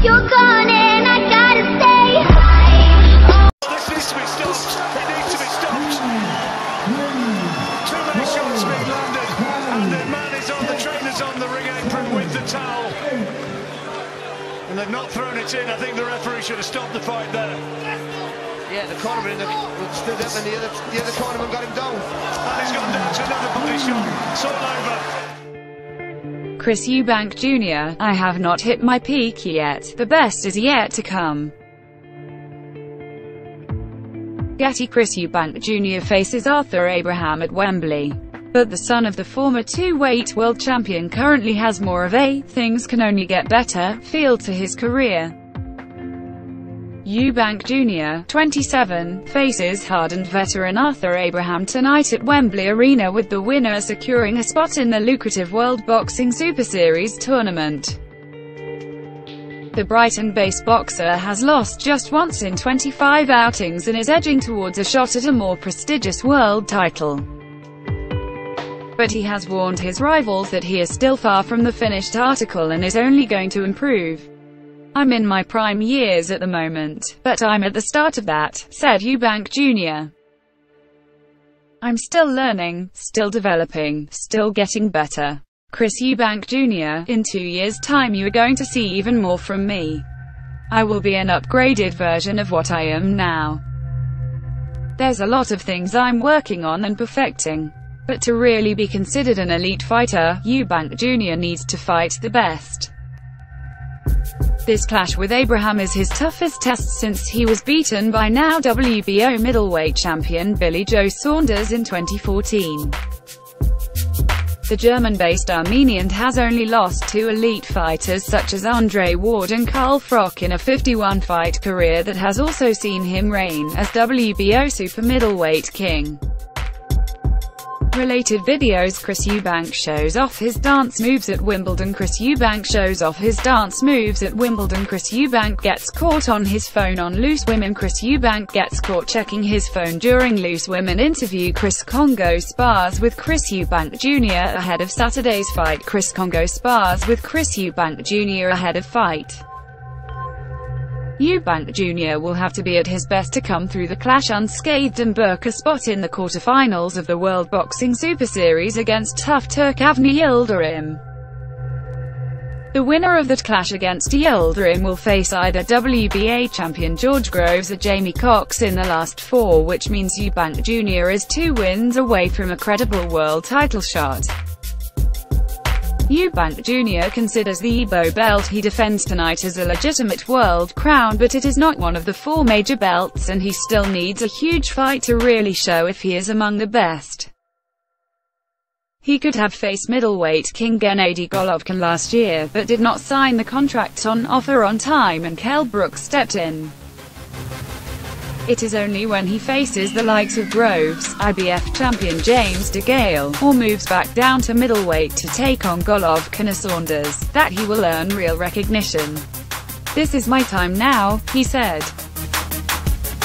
You're gone and I gotta stay high. This needs to be stopped. It needs to be stopped. Too many shots being landed, and the man is on, the trainer's on the ring apron with the towel. And they've not thrown it in. I think the referee should have stopped the fight there. Yeah, the cornerman stood up and the other cornerman got him down. And he's gone down to another body shot. It's all over. Chris Eubank Jr. I have not hit my peak yet. The best is yet to come. Getty. Chris Eubank Jr. faces Arthur Abraham at Wembley. But the son of the former two-weight world champion currently has more of a "things can only get better" feel to his career. Eubank Jr., 27, faces hardened veteran Arthur Abraham tonight at Wembley Arena, with the winner securing a spot in the lucrative World Boxing Super Series tournament. The Brighton-based boxer has lost just once in 25 outings and is edging towards a shot at a more prestigious world title. But he has warned his rivals that he is still far from the finished article and is only going to improve. "I'm in my prime years at the moment, but I'm at the start of that," said Eubank Jr. "I'm still learning, still developing, still getting better." Chris Eubank Jr. In 2 years' time you are going to see even more from me. I will be an upgraded version of what I am now. There's a lot of things I'm working on and perfecting. But to really be considered an elite fighter, Eubank Jr. needs to fight the best. This clash with Abraham is his toughest test since he was beaten by now WBO middleweight champion Billy Joe Saunders in 2014. The German-based Armenian has only lost to elite fighters such as Andre Ward and Carl Froch in a 51-fight career that has also seen him reign as WBO super middleweight king. Related videos. Chris Eubank shows off his dance moves at Wimbledon. Chris Eubank shows off his dance moves at Wimbledon. Chris Eubank gets caught on his phone on Loose Women. Chris Eubank gets caught checking his phone during Loose Women interview. Chris Congo spars with Chris Eubank Jr. ahead of Saturday's fight. Chris Congo spars with Chris Eubank Jr. ahead of fight. Eubank Jr. will have to be at his best to come through the clash unscathed and book a spot in the quarterfinals of the World Boxing Super Series against tough Turk Avni Yildirim. The winner of that clash against Yildirim will face either WBA champion George Groves or Jamie Cox in the last 4, which means Eubank Jr. is 2 wins away from a credible world title shot. Eubank Jr. considers the EUBO belt he defends tonight as a legitimate world crown, but it is not one of the 4 major belts, and he still needs a huge fight to really show if he is among the best. He could have faced middleweight king Gennady Golovkin last year, but did not sign the contract on offer on time, and Kell Brooks stepped in. It is only when he faces the likes of Groves, IBF champion James DeGale, or moves back down to middleweight to take on Golovkin or Saunders, that he will earn real recognition. "This is my time now," he said.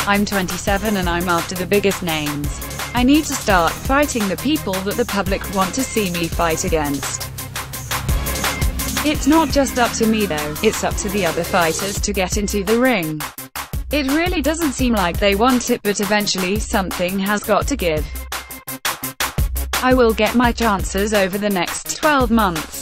"I'm 27 and I'm after the biggest names. I need to start fighting the people that the public want to see me fight against. It's not just up to me though, it's up to the other fighters to get into the ring. It really doesn't seem like they want it, but eventually something has got to give. I will get my chances over the next 12 months.